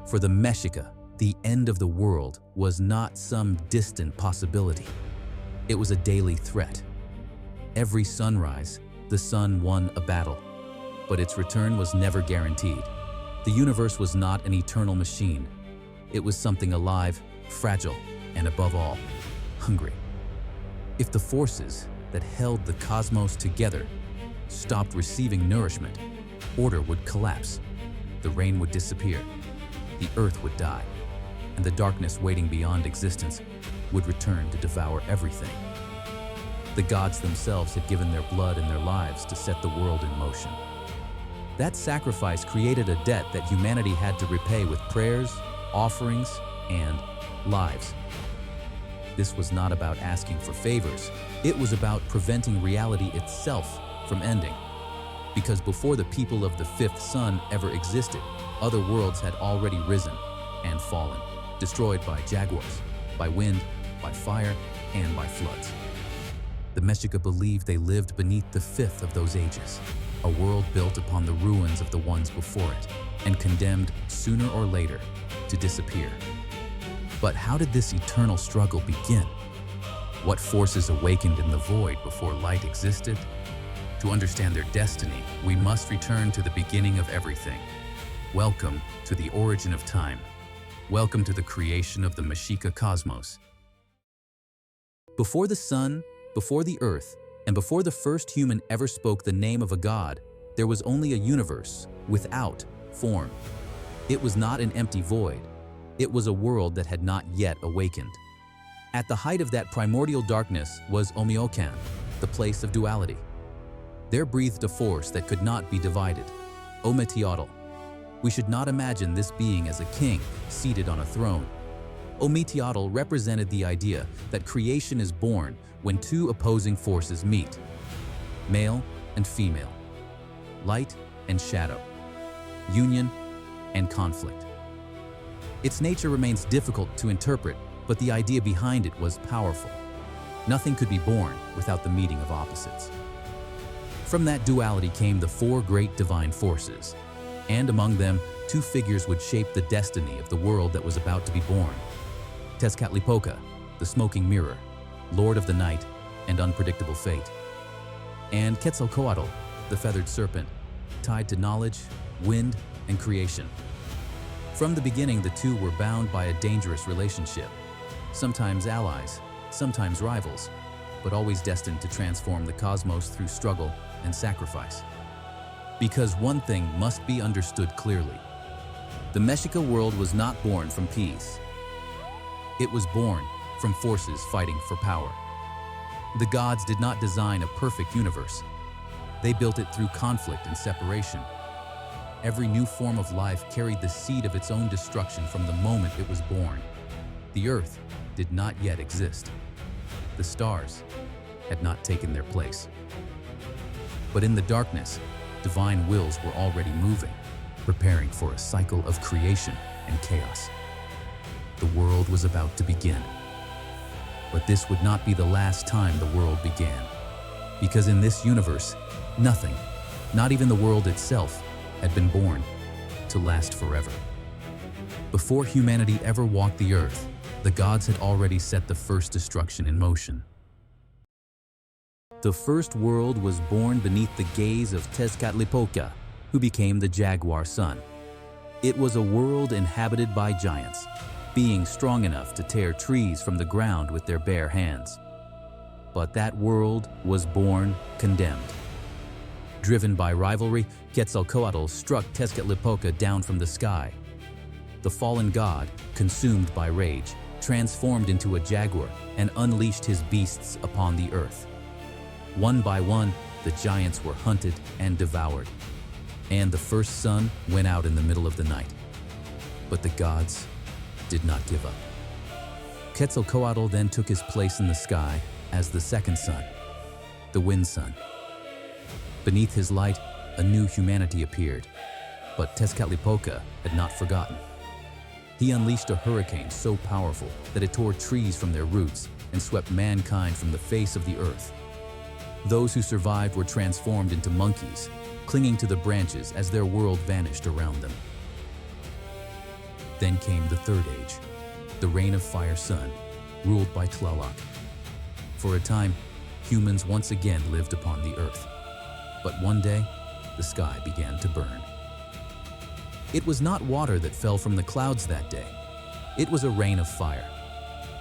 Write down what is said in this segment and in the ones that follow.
For the Mexica, the end of the world was not some distant possibility. It was a daily threat. Every sunrise, the sun won a battle, but its return was never guaranteed. The universe was not an eternal machine. It was something alive, fragile, and above all, hungry. If the forces that held the cosmos together stopped receiving nourishment, order would collapse, the rain would disappear, the earth would die, and the darkness waiting beyond existence would return to devour everything. The gods themselves had given their blood and their lives to set the world in motion. That sacrifice created a debt that humanity had to repay with prayers, offerings, and lives. This was not about asking for favors. It was about preventing reality itself from ending. Because before the people of the fifth sun ever existed, other worlds had already risen and fallen, destroyed by jaguars, by wind, by fire, and by floods. The Mexica believed they lived beneath the fifth of those ages, a world built upon the ruins of the ones before it, and condemned sooner or later to disappear. But how did this eternal struggle begin? What forces awakened in the void before light existed? To understand their destiny, we must return to the beginning of everything. Welcome to the origin of time. Welcome to the creation of the Mexica cosmos. Before the sun, before the earth, and before the first human ever spoke the name of a god, there was only a universe without form. It was not an empty void. It was a world that had not yet awakened. At the height of that primordial darkness was Omeyocan, the place of duality. There breathed a force that could not be divided, Ometeotl. We should not imagine this being as a king seated on a throne. Ometeotl represented the idea that creation is born when two opposing forces meet, male and female, light and shadow, union and conflict. Its nature remains difficult to interpret, but the idea behind it was powerful. Nothing could be born without the meeting of opposites. From that duality came the four great divine forces, and among them, two figures would shape the destiny of the world that was about to be born. Tlalticpac, the smoking mirror, lord of the night and unpredictable fate, and Quetzalcoatl, the feathered serpent, tied to knowledge, wind, and creation. From the beginning, the two were bound by a dangerous relationship, sometimes allies, sometimes rivals, but always destined to transform the cosmos through struggle and sacrifice. Because one thing must be understood clearly. The Mexica world was not born from peace. It was born from forces fighting for power. The gods did not design a perfect universe. They built it through conflict and separation. Every new form of life carried the seed of its own destruction from the moment it was born. The earth did not yet exist. The stars had not taken their place. But in the darkness, divine wills were already moving, preparing for a cycle of creation and chaos. The world was about to begin. But this would not be the last time the world began. Because in this universe, nothing, not even the world itself, had been born to last forever. Before humanity ever walked the earth, the gods had already set the first destruction in motion. The first world was born beneath the gaze of Tlalticpac, who became the jaguar sun. It was a world inhabited by giants, beings strong enough to tear trees from the ground with their bare hands. But that world was born condemned. Driven by rivalry, Quetzalcoatl struck Tlalticpac down from the sky. The fallen god, consumed by rage, transformed into a jaguar and unleashed his beasts upon the earth. One by one, the giants were hunted and devoured, and the first sun went out in the middle of the night. But the gods did not give up. Quetzalcoatl then took his place in the sky as the second sun, the wind sun. Beneath his light, a new humanity appeared, but Tlalticpac had not forgotten. He unleashed a hurricane so powerful that it tore trees from their roots and swept mankind from the face of the earth. Those who survived were transformed into monkeys, clinging to the branches as their world vanished around them. Then came the third age, the reign of Fire Sun, ruled by Tlaloc. For a time, humans once again lived upon the earth. But one day, the sky began to burn. It was not water that fell from the clouds that day. It was a rain of fire.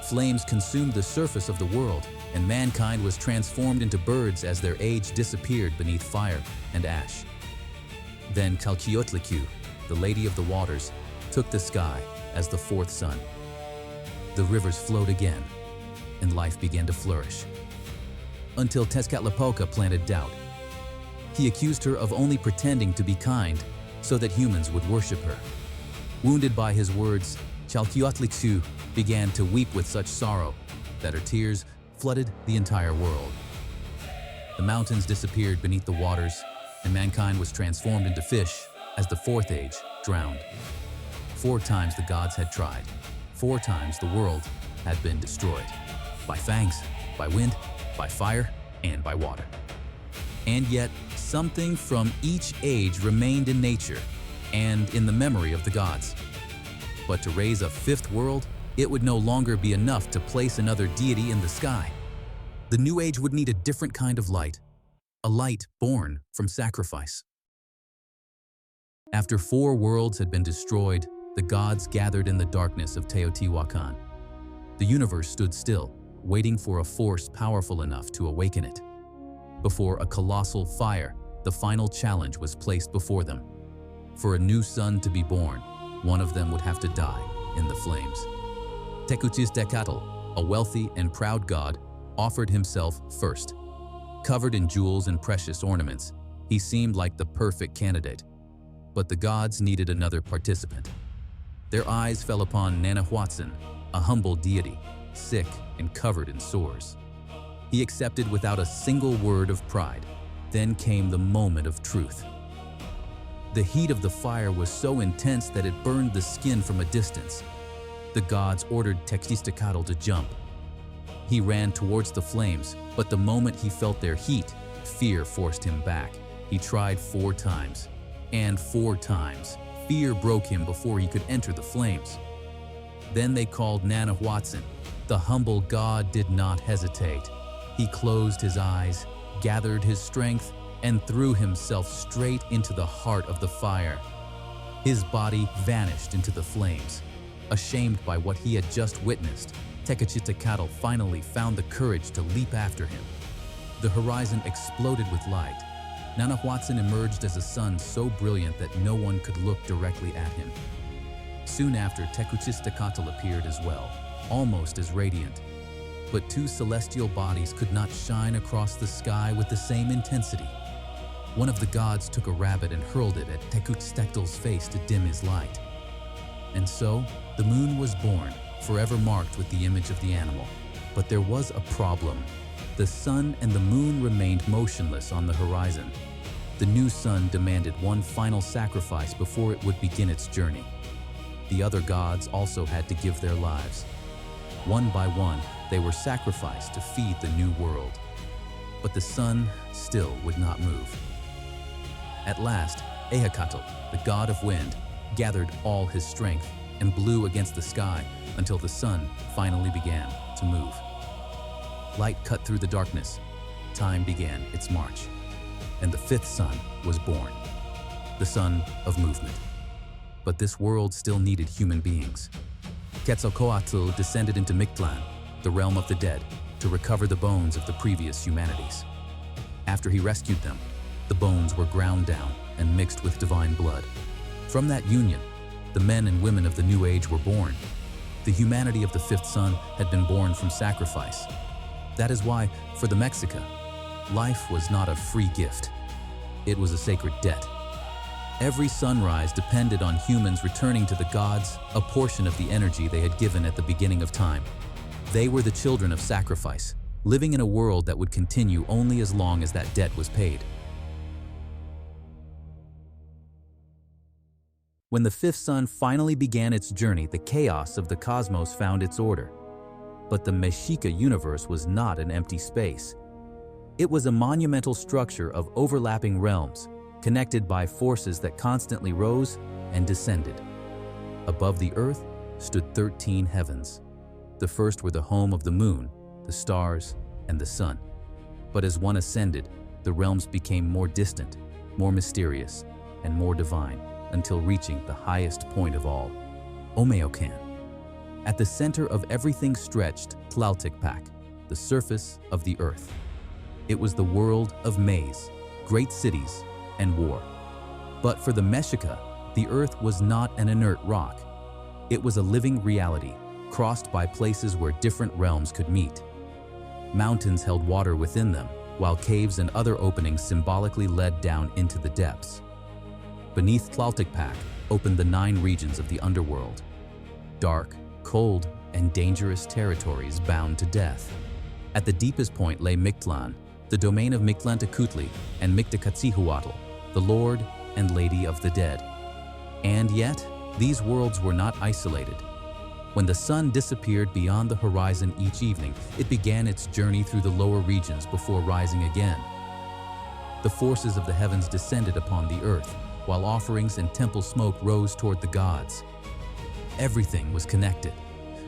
Flames consumed the surface of the world, and mankind was transformed into birds as their age disappeared beneath fire and ash. Then Tlalticpac, the Lady of the Waters, took the sky as the fourth sun. The rivers flowed again, and life began to flourish. Until Tezcatlipoca planted doubt. He accused her of only pretending to be kind so that humans would worship her. Wounded by his words, Tlalticpac began to weep with such sorrow that her tears flooded the entire world. The mountains disappeared beneath the waters, and mankind was transformed into fish as the fourth age drowned. 4 times the gods had tried. 4 times the world had been destroyed. By fangs, by wind, by fire, and by water. And yet, something from each age remained in nature and in the memory of the gods. But to raise a 5th world, it would no longer be enough to place another deity in the sky. The new age would need a different kind of light, a light born from sacrifice. After 4 worlds had been destroyed, the gods gathered in the darkness of Teotihuacan. The universe stood still, waiting for a force powerful enough to awaken it. Before a colossal fire, the final challenge was placed before them. For a new sun to be born, one of them would have to die in the flames. Teotihuacan, a wealthy and proud god, offered himself first. Covered in jewels and precious ornaments, he seemed like the perfect candidate. But the gods needed another participant. Their eyes fell upon Nanahuatzin, a humble deity, sick and covered in sores. He accepted without a single word of pride. Then came the moment of truth. The heat of the fire was so intense that it burned the skin from a distance. The gods ordered Tlalticpac to jump. He ran towards the flames, but the moment he felt their heat, fear forced him back. He tried 4 times, and 4 times, fear broke him before he could enter the flames. Then they called Nanahuatzin. The humble god did not hesitate. He closed his eyes, gathered his strength, and threw himself straight into the heart of the fire. His body vanished into the flames. Ashamed by what he had just witnessed, Tlalticpac finally found the courage to leap after him. The horizon exploded with light. Nanahuatzin emerged as a sun so brilliant that no one could look directly at him. Soon after, Tlalticpac appeared as well, almost as radiant. But 2 celestial bodies could not shine across the sky with the same intensity. One of the gods took a rabbit and hurled it at Tlalticpac's face to dim his light. And so, the moon was born, forever marked with the image of the animal. But there was a problem. The sun and the moon remained motionless on the horizon. The new sun demanded one final sacrifice before it would begin its journey. The other gods also had to give their lives. One by one, they were sacrificed to feed the new world. But the sun still would not move. At last, Ometeotl, the god of wind, gathered all his strength and blew against the sky until the sun finally began to move. Light cut through the darkness. Time began its march. And the 5th sun was born, the sun of movement. But this world still needed human beings. Quetzalcoatl descended into Mictlan, the realm of the dead, to recover the bones of the previous humanities. After he rescued them, the bones were ground down and mixed with divine blood. From that union, the men and women of the new age were born. The humanity of the 5th sun had been born from sacrifice. That is why, for the Mexica, life was not a free gift. It was a sacred debt. Every sunrise depended on humans returning to the gods a portion of the energy they had given at the beginning of time. They were the children of sacrifice, living in a world that would continue only as long as that debt was paid. When the 5th sun finally began its journey, the chaos of the cosmos found its order. But the Mexica universe was not an empty space. It was a monumental structure of overlapping realms, connected by forces that constantly rose and descended. Above the earth stood 13 heavens. The first were the home of the moon, the stars, and the sun. But as one ascended, the realms became more distant, more mysterious, and more divine, until reaching the highest point of all, Omeyocan. At the center of everything stretched Tlalticpac, the surface of the earth. It was the world of maze, great cities, and war. But for the Mexica, the earth was not an inert rock. It was a living reality, crossed by places where different realms could meet. Mountains held water within them, while caves and other openings symbolically led down into the depths. Beneath Tlalticpac opened the 9 regions of the underworld. Dark, cold, and dangerous territories bound to death. At the deepest point lay Mictlan, the domain of Mictlan and Teotihuacan, the Lord and Lady of the Dead. And yet, these worlds were not isolated. When the sun disappeared beyond the horizon each evening, it began its journey through the lower regions before rising again. The forces of the heavens descended upon the earth, while offerings and temple smoke rose toward the gods. Everything was connected.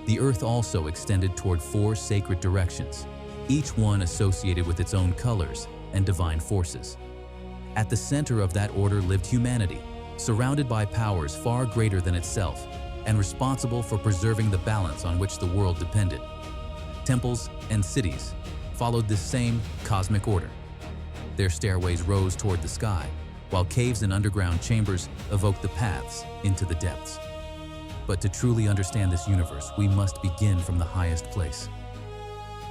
The earth also extended toward 4 sacred directions, each one associated with its own colors and divine forces. At the center of that order lived humanity, surrounded by powers far greater than itself, and responsible for preserving the balance on which the world depended. Temples and cities followed this same cosmic order. Their stairways rose toward the sky, while caves and underground chambers evoked the paths into the depths. But to truly understand this universe, we must begin from the highest place.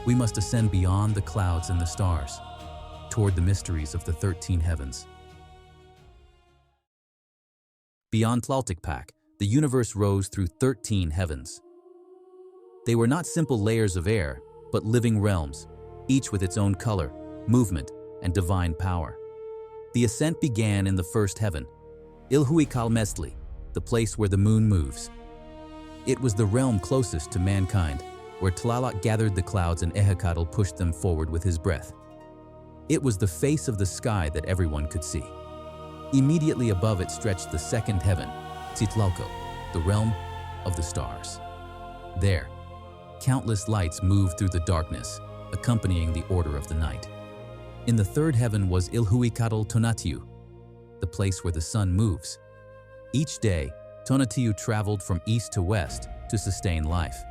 We must ascend beyond the clouds and the stars, toward the mysteries of the 13 heavens. Beyond Tlalticpac, the universe rose through 13 heavens. They were not simple layers of air, but living realms, each with its own color, movement, and divine power. The ascent began in the first heaven, Ilhuicalmestli, the place where the moon moves. It was the realm closest to mankind, where Tlaloc gathered the clouds and Epilogue pushed them forward with his breath. It was the face of the sky that everyone could see. Immediately above it stretched the second heaven, Tlaloco, the realm of the stars. There, countless lights moved through the darkness, accompanying the order of the night. In the third heaven was Ilhuicatl, the place where the sun moves. Each day, Tonatiuh traveled from east to west to sustain life.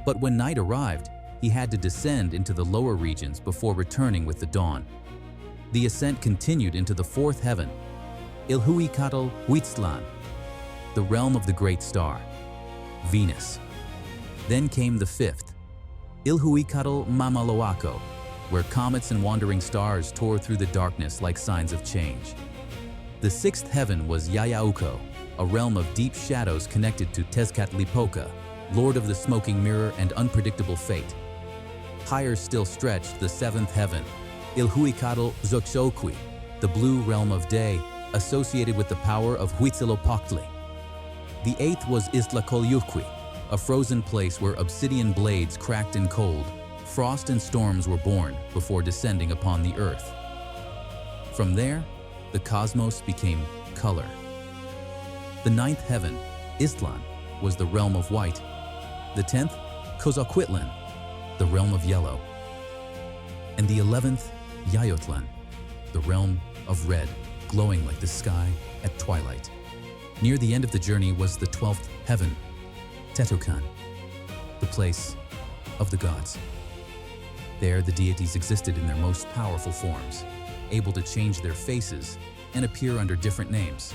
But when night arrived, he had to descend into the lower regions before returning with the dawn. The ascent continued into the fourth heaven, Ilhuicatl, the realm of the great star, Venus. Then came the fifth, Ilhuicatl, where comets and wandering stars tore through the darkness like signs of change. The sixth heaven was Yayauco, a realm of deep shadows connected to Tezcatlipoca, lord of the smoking mirror and unpredictable fate. Higher still stretched the seventh heaven, Ilhuicatl, the blue realm of day, associated with the power of Huitzilopochtli. The eighth was Iztlacoyuqui, a frozen place where obsidian blades cracked in cold. Frost and storms were born before descending upon the earth. From there, the cosmos became color. The ninth heaven, Iztlan, was the realm of white. The 10th, Cozaquitlan, the realm of yellow. And the 11th, Yayotlan, the realm of red, glowing like the sky at twilight. Near the end of the journey was the 12th heaven, Teotihuacan, the place of the gods. There, the deities existed in their most powerful forms, able to change their faces and appear under different names.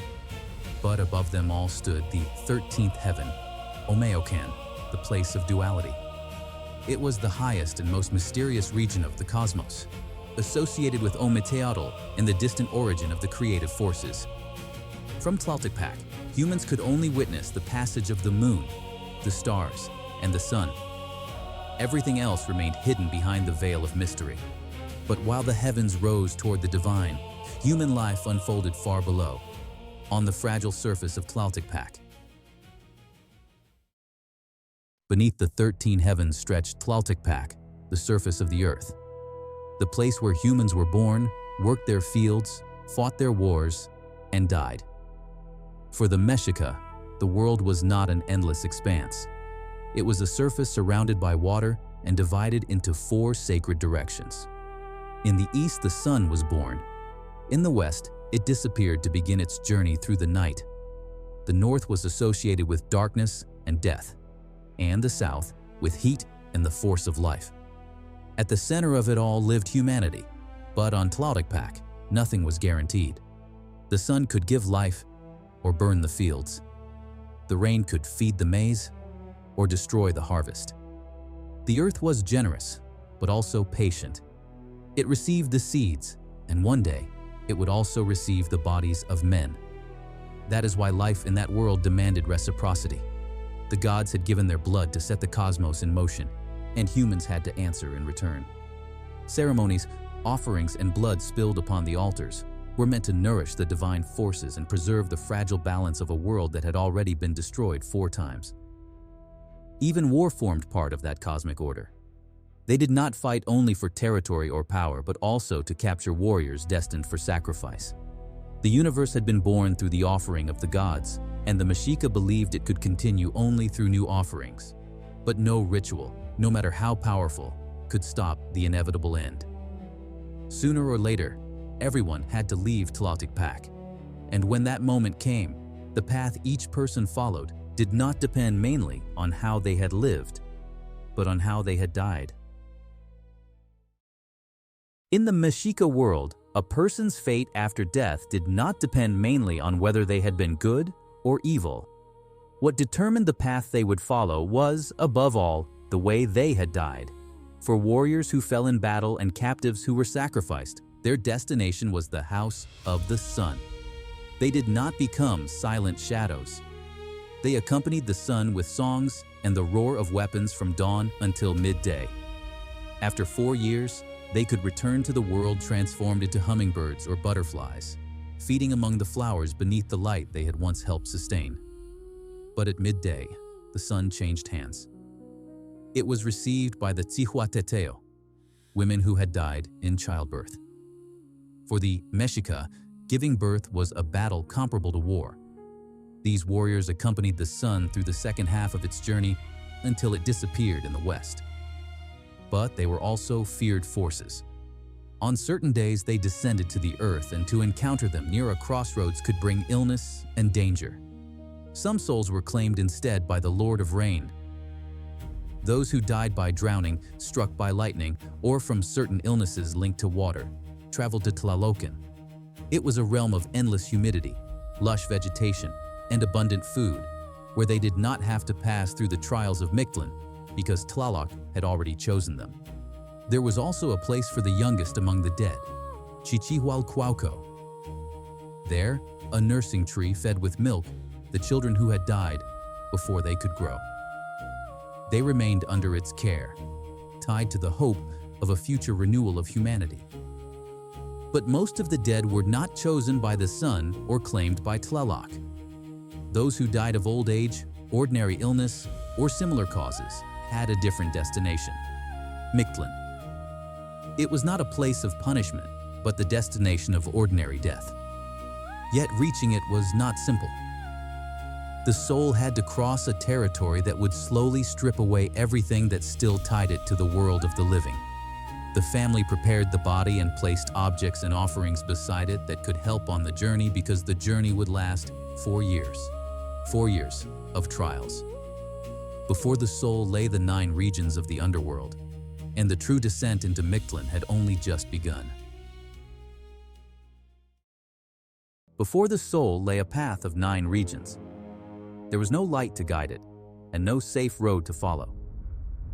But above them all stood the 13th heaven, Omeyocan, the place of duality. It was the highest and most mysterious region of the cosmos, associated with Ometeotl and the distant origin of the creative forces. From Tlalticpac, humans could only witness the passage of the moon, the stars, and the sun. Everything else remained hidden behind the veil of mystery. But while the heavens rose toward the divine, human life unfolded far below, on the fragile surface of Tlalticpac. Beneath the 13 heavens stretched Tlalticpac, the surface of the earth, the place where humans were born, worked their fields, fought their wars, and died. For the Mexica, the world was not an endless expanse. It was a surface surrounded by water and divided into 4 sacred directions. In the east, the sun was born. In the west, it disappeared to begin its journey through the night. The north was associated with darkness and death, and the south with heat and the force of life. At the center of it all lived humanity, but on Tlalticpac, nothing was guaranteed. The sun could give life or burn the fields. The rain could feed the maize or destroy the harvest. The earth was generous, but also patient. It received the seeds, and one day, it would also receive the bodies of men. That is why life in that world demanded reciprocity. The gods had given their blood to set the cosmos in motion, and humans had to answer in return. Ceremonies, offerings, and blood spilled upon the altars were meant to nourish the divine forces and preserve the fragile balance of a world that had already been destroyed 4 times. Even war formed part of that cosmic order. They did not fight only for territory or power, but also to capture warriors destined for sacrifice. The universe had been born through the offering of the gods, and the Mexica believed it could continue only through new offerings. But no ritual, no matter how powerful, could stop the inevitable end. Sooner or later, everyone had to leave Tlalticpac. And when that moment came, the path each person followed did not depend mainly on how they had lived, but on how they had died. In the Mexica world, a person's fate after death did not depend mainly on whether they had been good or evil. What determined the path they would follow was, above all, the way they had died. For warriors who fell in battle and captives who were sacrificed, their destination was the House of the Sun. They did not become silent shadows. They accompanied the sun with songs and the roar of weapons from dawn until midday. After 4 years, they could return to the world transformed into hummingbirds or butterflies, feeding among the flowers beneath the light they had once helped sustain. But at midday, the sun changed hands. It was received by the Teotihuacan, women who had died in childbirth. For the Mexica, giving birth was a battle comparable to war. These warriors accompanied the sun through the second half of its journey until it disappeared in the west. But they were also feared forces. On certain days, they descended to the earth, and to encounter them near a crossroads could bring illness and danger. Some souls were claimed instead by the Lord of Rain. Those who died by drowning, struck by lightning, or from certain illnesses linked to water, traveled to Tlalticpac. It was a realm of endless humidity, lush vegetation, and abundant food, where they did not have to pass through the trials of Mictlan, because Tlaloc had already chosen them. There was also a place for the youngest among the dead, Chichihualcuauco. There, a nursing tree fed with milk the children who had died before they could grow. They remained under its care, tied to the hope of a future renewal of humanity. But most of the dead were not chosen by the sun or claimed by Tlaloc. Those who died of old age, ordinary illness, or similar causes had a different destination, Mictlan. It was not a place of punishment, but the destination of ordinary death. Yet reaching it was not simple. The soul had to cross a territory that would slowly strip away everything that still tied it to the world of the living. The family prepared the body and placed objects and offerings beside it that could help on the journey, because the journey would last 4 years. 4 years of trials. Before the soul lay the 9 regions of the underworld, and the true descent into Mictlan had only just begun. Before the soul lay a path of 9 regions. There was no light to guide it, and no safe road to follow.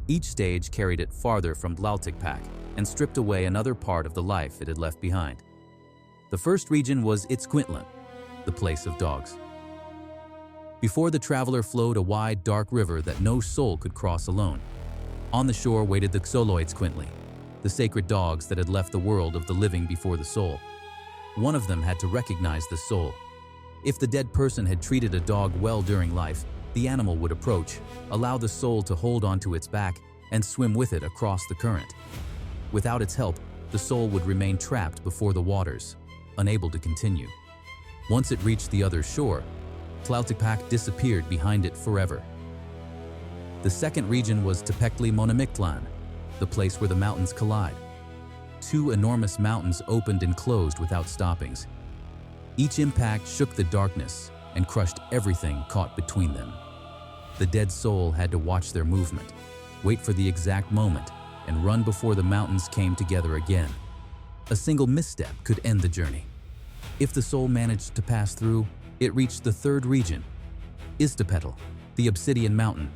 Each stage carried it farther from Tlalticpac and stripped away another part of the life it had left behind. The first region was Itzcuintlan, the place of dogs. Before the traveler flowed a wide, dark river that no soul could cross alone. On the shore waited the Xoloitzcuintli, the sacred dogs that had left the world of the living before the soul. One of them had to recognize the soul. If the dead person had treated a dog well during life, the animal would approach, allow the soul to hold onto its back, and swim with it across the current. Without its help, the soul would remain trapped before the waters, unable to continue. Once it reached the other shore, Tlalticpac disappeared behind it forever. The second region was Mictlan, the place where the mountains collide. Two enormous mountains opened and closed without stoppings. Each impact shook the darkness and crushed everything caught between them. The dead soul had to watch their movement, wait for the exact moment, and run before the mountains came together again. A single misstep could end the journey. If the soul managed to pass through, it reached the third region, Ometeotl, the Obsidian Mountain.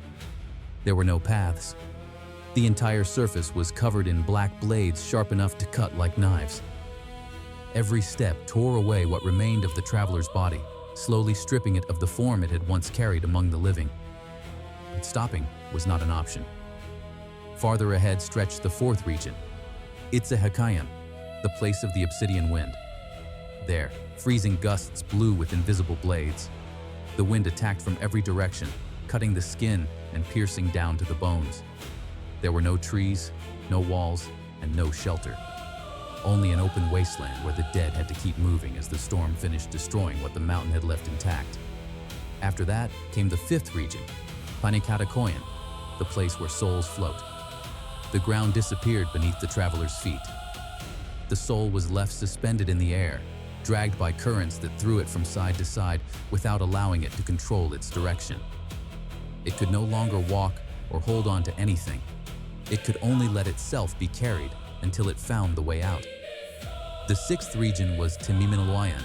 There were no paths. The entire surface was covered in black blades sharp enough to cut like knives. Every step tore away what remained of the traveler's body, slowly stripping it of the form it had once carried among the living. But stopping was not an option. Farther ahead stretched the fourth region, Teotihuacan, the place of the obsidian wind. There, freezing gusts blew with invisible blades. The wind attacked from every direction, cutting the skin and piercing down to the bones. There were no trees, no walls, and no shelter. Only an open wasteland where the dead had to keep moving as the storm finished destroying what the mountain had left intact. After that came the fifth region, Ometeotl, the place where souls float. The ground disappeared beneath the traveler's feet. The soul was left suspended in the air, dragged by currents that threw it from side to side without allowing it to control its direction. It could no longer walk or hold on to anything. It could only let itself be carried until it found the way out. The sixth region was Teotihuacan,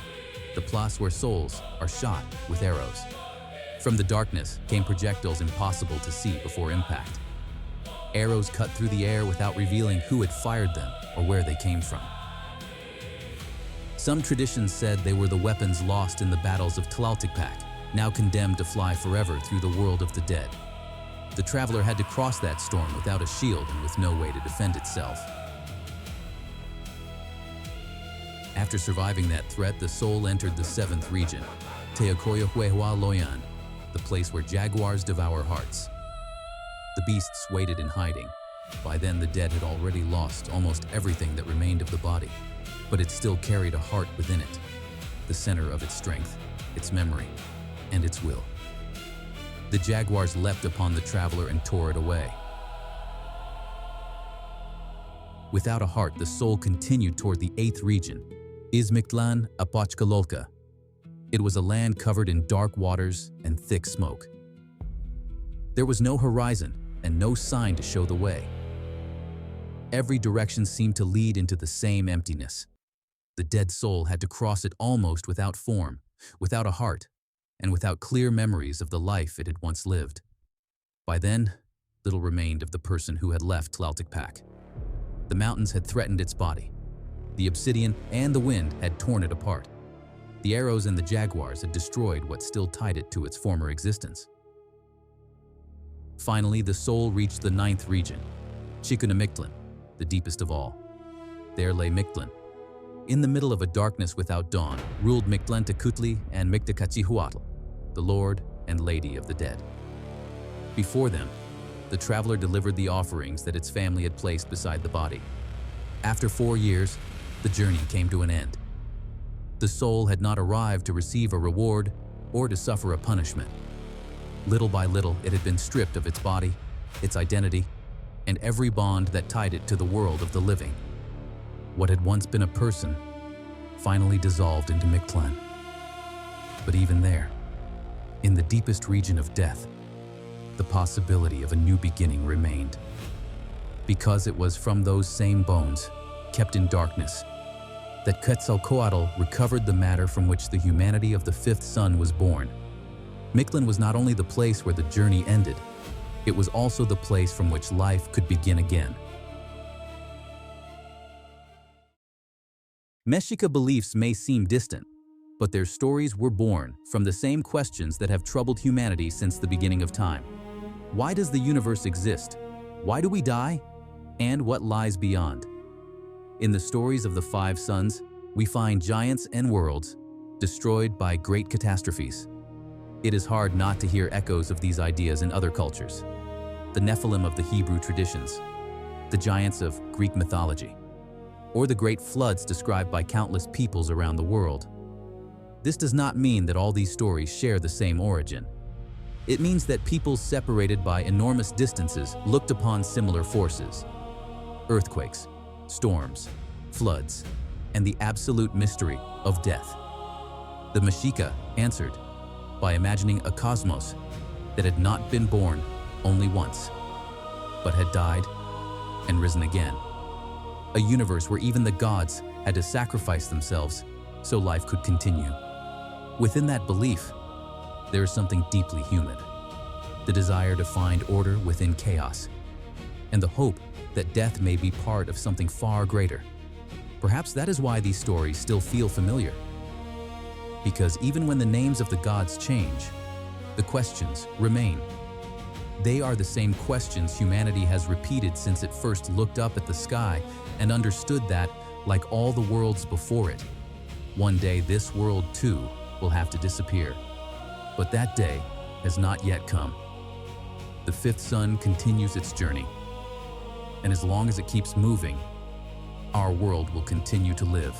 the place where souls are shot with arrows. From the darkness came projectiles impossible to see before impact. Arrows cut through the air without revealing who had fired them or where they came from. Some traditions said they were the weapons lost in the battles of Tlalticpac, now condemned to fly forever through the world of the dead. The traveler had to cross that storm without a shield and with no way to defend itself. After surviving that threat, the soul entered the seventh region, Teotihuacan, the place where jaguars devour hearts. The beasts waited in hiding. By then, the dead had already lost almost everything that remained of the body, but it still carried a heart within it, the center of its strength, its memory, and its will. The jaguars leapt upon the traveler and tore it away. Without a heart, the soul continued toward the eighth region, Mictlan. It was a land covered in dark waters and thick smoke. There was no horizon and no sign to show the way. Every direction seemed to lead into the same emptiness. The dead soul had to cross it almost without form, without a heart, and without clear memories of the life it had once lived. By then, little remained of the person who had left Tlalticpac. The mountains had threatened its body. The obsidian and the wind had torn it apart. The arrows and the jaguars had destroyed what still tied it to its former existence. Finally, the soul reached the ninth region, Mictlan, the deepest of all. There lay Mictlan. In the middle of a darkness without dawn, ruled Tlalticpac and Teotihuacan, the Lord and Lady of the dead. Before them, the traveler delivered the offerings that its family had placed beside the body. After 4 years, the journey came to an end. The soul had not arrived to receive a reward or to suffer a punishment. Little by little, it had been stripped of its body, its identity, and every bond that tied it to the world of the living. What had once been a person finally dissolved into Mictlan. But even there, in the deepest region of death, the possibility of a new beginning remained. Because it was from those same bones, kept in darkness, that Quetzalcoatl recovered the matter from which the humanity of the fifth sun was born. Mictlan was not only the place where the journey ended, it was also the place from which life could begin again. Mexica beliefs may seem distant, but their stories were born from the same questions that have troubled humanity since the beginning of time. Why does the universe exist? Why do we die? And what lies beyond? In the stories of the five suns, we find giants and worlds destroyed by great catastrophes. It is hard not to hear echoes of these ideas in other cultures. The Nephilim of the Hebrew traditions, the giants of Greek mythology, or the great floods described by countless peoples around the world. This does not mean that all these stories share the same origin. It means that peoples separated by enormous distances looked upon similar forces: earthquakes, storms, floods, and the absolute mystery of death. The Mexica answered by imagining a cosmos that had not been born only once, but had died and risen again. A universe where even the gods had to sacrifice themselves so life could continue. Within that belief, there is something deeply human: the desire to find order within chaos, and the hope that death may be part of something far greater. Perhaps that is why these stories still feel familiar. Because even when the names of the gods change, the questions remain. They are the same questions humanity has repeated since it first looked up at the sky and understood that, like all the worlds before it, one day this world too will have to disappear. But that day has not yet come. The fifth sun continues its journey, and as long as it keeps moving, our world will continue to live.